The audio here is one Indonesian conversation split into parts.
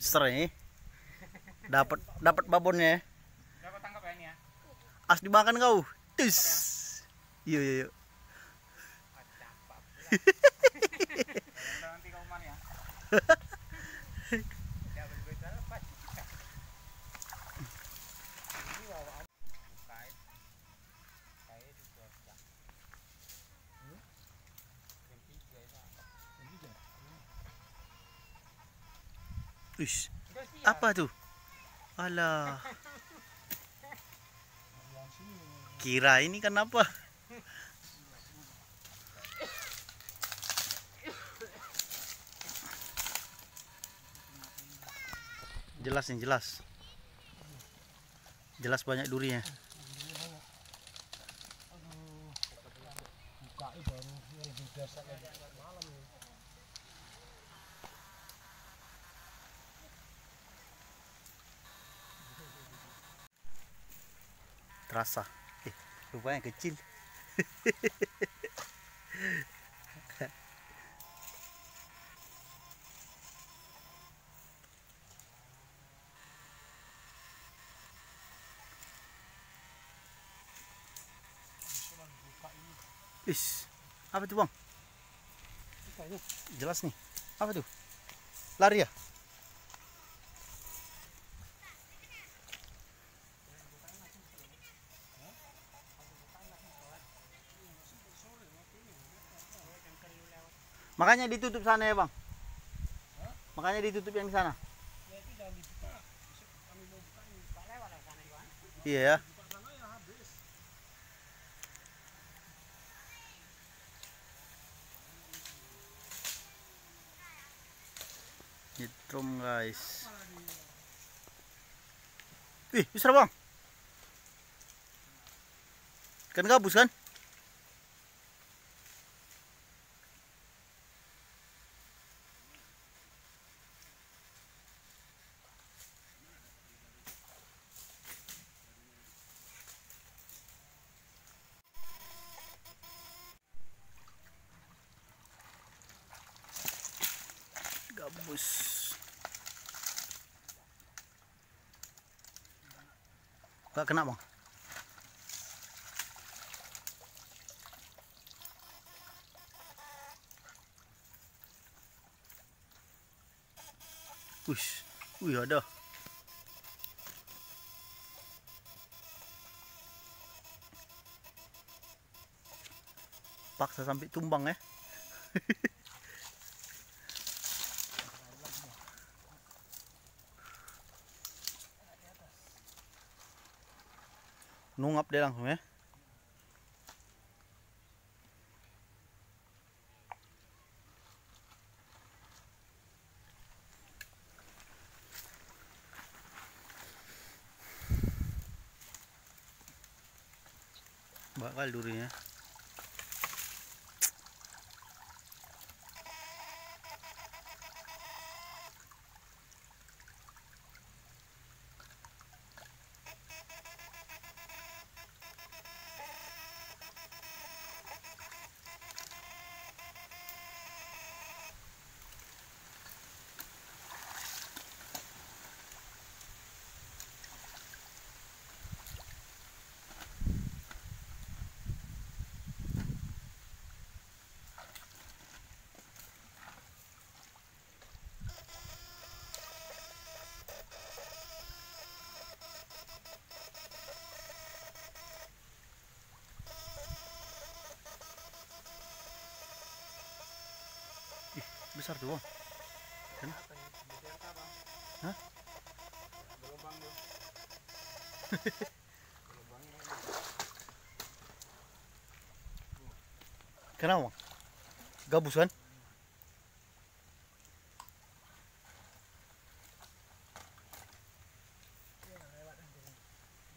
Sering dapat babonnya. Dapat tangkap ya ini ya. As dimakan kau. Tus. Iya iya iya. Nanti kau mana ya? Uish. Apa tuh? Alah. Kira ini kan apa? Jelas nih, jelas. Jelas banyak durinya. Terasa. Rupanya kecil. Ish, apa tuh bang? Jelas nih. Apa tuh? Lari ya? Makanya ditutup sana ya bang? Makanya ditutup yang di sana? Iya ya. Nyetrum guys. Ih, besar bang. Kan gabus kan? Gabus. Gak kena bang. Wih ada. Paksa sampai tumbang ya. Nungap deh langsung ya. Bakal durinya. Besar tuh bang. Kan? Hah? Kenapa bang? Gabus kan?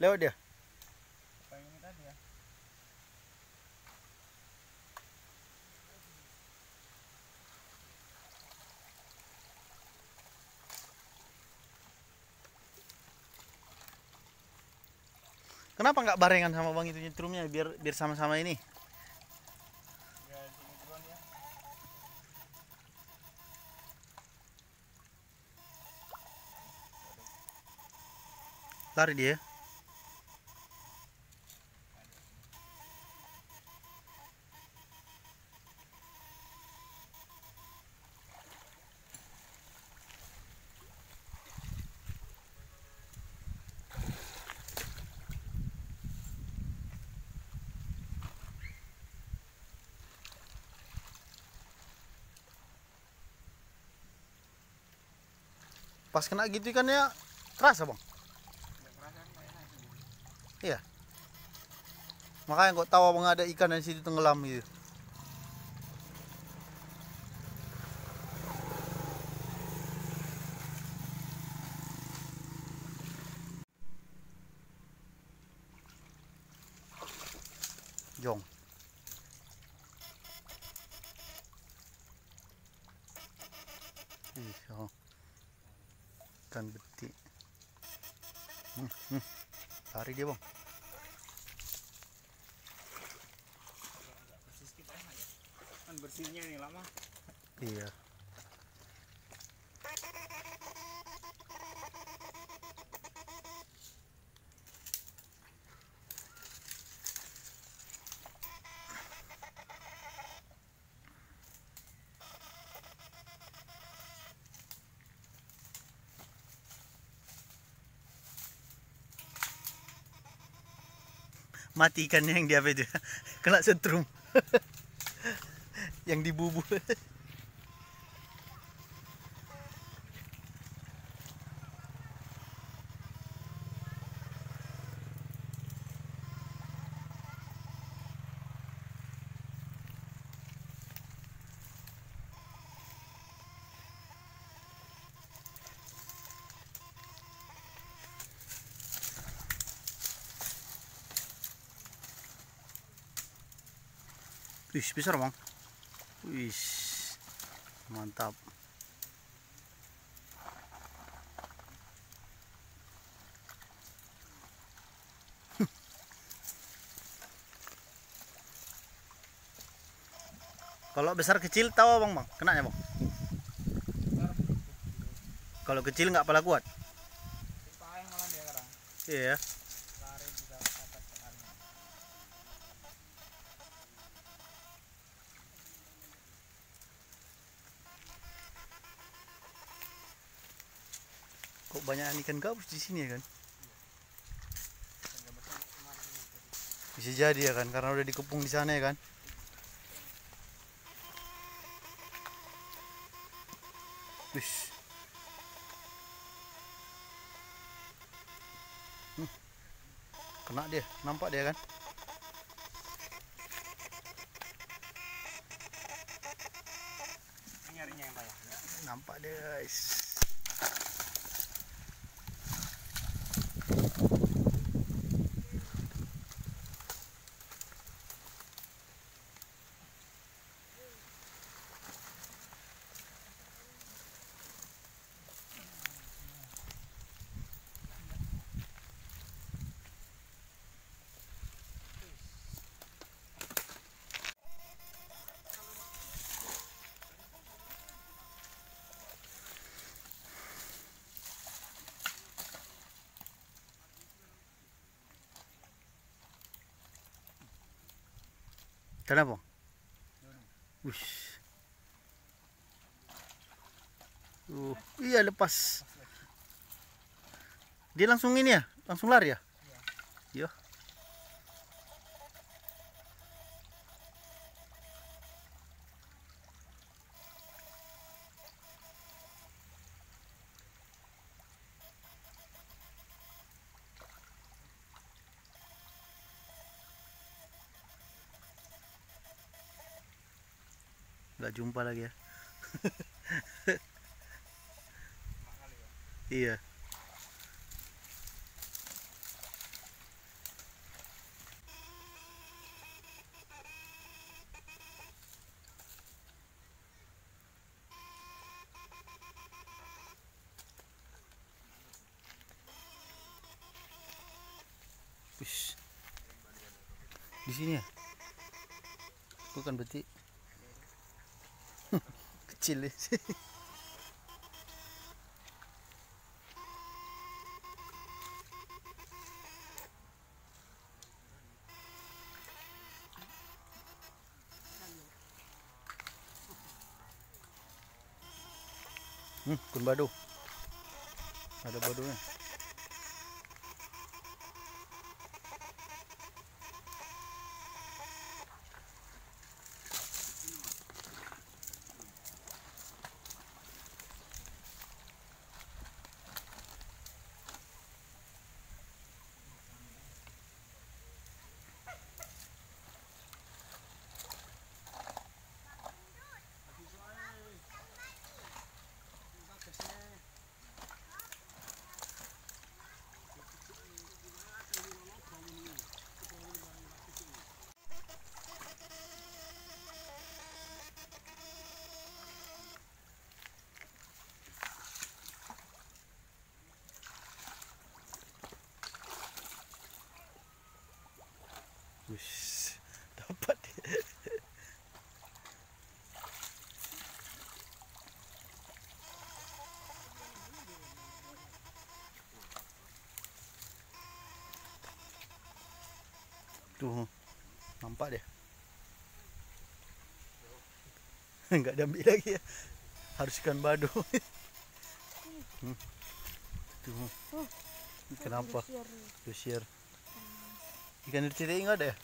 Lewat dia? Kenapa nggak barengan sama bang itu nyetrumnya biar sama-sama ini? Lari dia. Pas kena gitu ikannya kerasa bang. Iya. Makanya kok tahu abang ada ikan di situ tenggelam gitu. Jong. Ih, oh. Ikan betik. Lari dia bang. Kan bersihnya nih lama. Iya. Mati ikannya yang di apa itu? Kena setrum. Yang dibubuh. Wih, besar bang. Wih, mantap. Kalau besar kecil tahu bang, kenanya bang. Kalau kecil nggak pala kuat. Payah malah dia sekarang. Iya. Lari bisa atas sekali. Kok banyak ikan gabus di sini ya kan? Bisa jadi ya kan, karena udah dikepung di sana ya kan. Wih. Kena dia, nampak dia kan? Nyarinya yang payah. Nampak dia guys. Kenapa? Wih. Iya lepas. Dia langsung ini ya, langsung lari ya? Iya. Nggak jumpa lagi ya. Iya. Wih. Di sini ya? Bukan betik. Kecil ya. Kun badu. Ada badunya. Wis, dapat. Tuh, nampak dia. Enggak diambil lagi ya. Harus ikan badu. Tuh. Kenapa? Lusier. Ikan irciti enggak ada ya?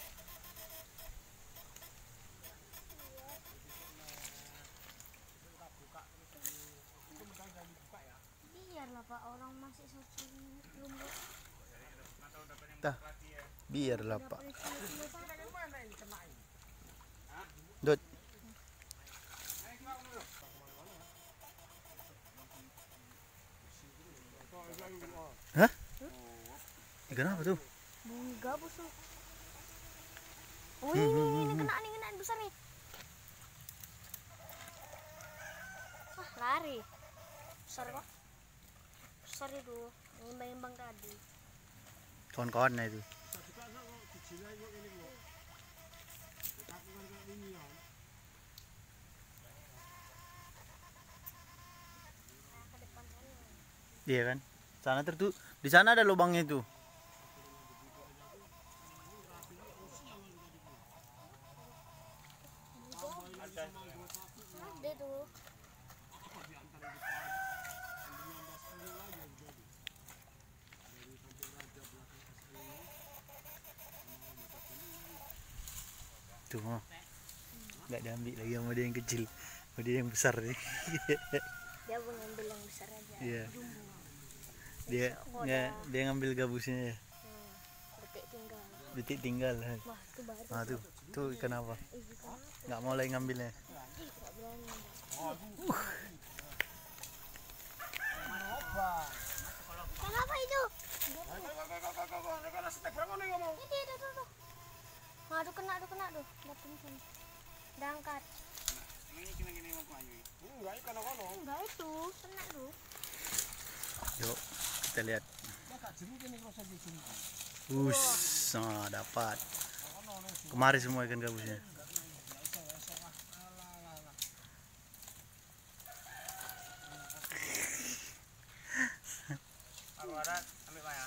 Biarlah Pak, orang masih satu belum Tah. Biarlah Pak. Dot. Hah? Ikan apa tuh? bunyi gabus tuh. Oh ini kena besar nih. Wah lari. Besar Pak. Besar itu, imbang-imbang tadi. Kawan-kawannya itu. Iya kan? Sana di sana ada lubangnya itu. Ada tuh. Tuh, nggak diambil lagi sama dia yang kecil, sama dia yang besar nih. Dia mengambil yang besar aja. Iya. Jumbo. Dia ngambil gabusnya ya. Detik tinggal. Detik tinggal. Wah itu baru. Ah tuh ikan apa? Ikan apa? Nggak mau lagi ngambilnya. Nggak berani. Ikan apa itu? Ini tuh. Aduh kena tuh. Dapetin sini. Udah angkat. Enggak itu, kena tuh. Yuk kita lihat. Dapat. Kemari semua ikan gabusnya. Kalau ada ambil Pak ya.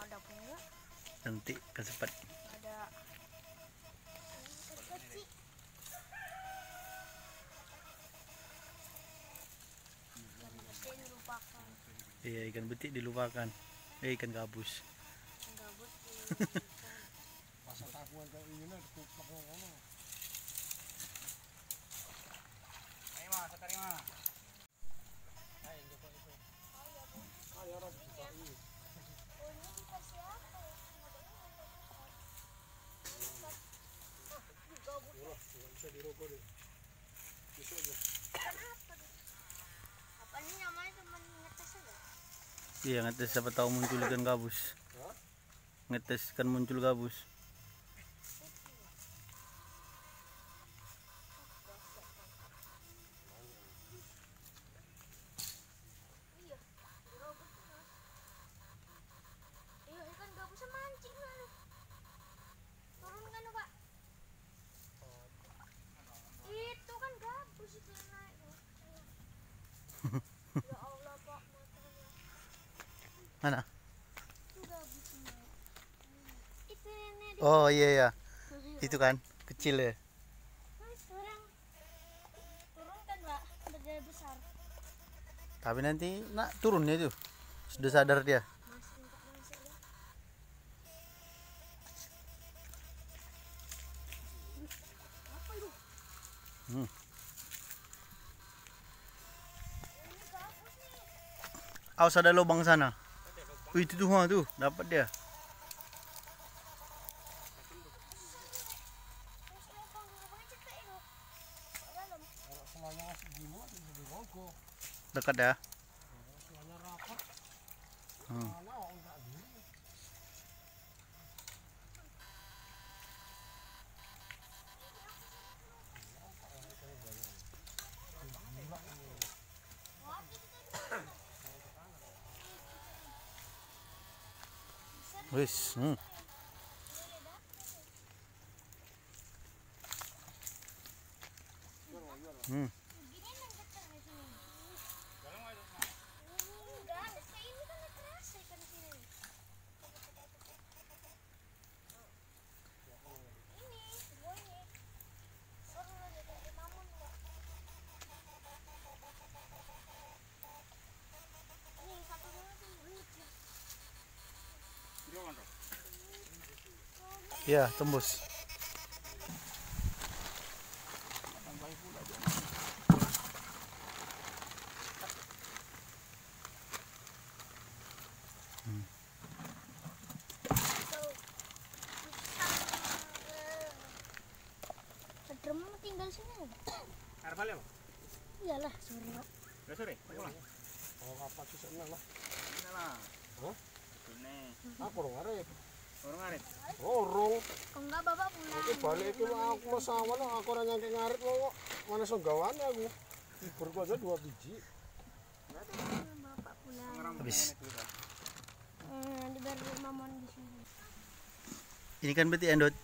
Ada punya. Nanti kesepat. Ada. Kecil. Ikan dilupakan. Iya ikan betik dilupakan. Ikan gabus. Gabut. Ayo Mas, sekali Mas. Apa ini namanya teman ngetes aja? Iya ngetes siapa tahu muncul ikan gabus. Ngetes kan muncul gabus. Iya, dirobot Mas. Iya, ikan gabusnya mancing lalu. Turunkan tuh, Pak. Itu kan gabus itu yang naik. Ya Allah, Pak, matanya. Mana? Itu gabusnya. Itu nenek. Oh iya. Itu kan kecil ya. Mas, turunkan, Pak. udah besar. Tapi nanti nak turunnya itu. Sudah sadar dia. Masih enggak masuk ya. Apa itu? Hmm. Ini gabus nih. Awas ada lubang sana. Wih, itu tuh, tuh, dapat dia. Terus lubang cetek itu. Dalam. Kalau selanya segini di rogo. Dekat ya. Selanya rapat. Hmm. Mana enggak dulu. Wis. Hmm. Hmm. Gini yang kecil di sini. Enggak, kayak ini kan keras ikan di sini. Ini, gua ini. Seru aja dari mamun enggak. Ini satu dulu tuh. Iya, tembus. Adrem tinggal sini. Arep balik, Pak? Iyalah, sore. Udah sore, pulang. Oh, apa sih seneng lah. Ini lah. Hah? Ini. Aku orang arep. Orang arep. Orang. Kalau enggak bapak pulang. Oke balik iki aku masawan aku ora nyangke ngarit kok. Mana songgawane aku. Liburku aja 2 biji. Bapak pulang. Habis. Di baru mamon di sini. Ini kan berarti endot.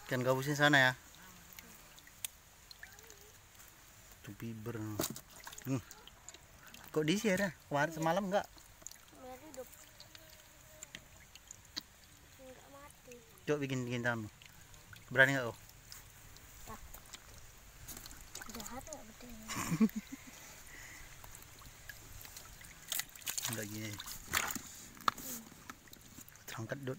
Kan gabusnya sana ya. Tuh biber. Kok di sini ya? Kemarin semalam enggak? Biar hidup. Enggak mati. Coba bikin tanganmu. Berani enggak kau? Jahat enggak betul. Enggak gini. Terangkat dot.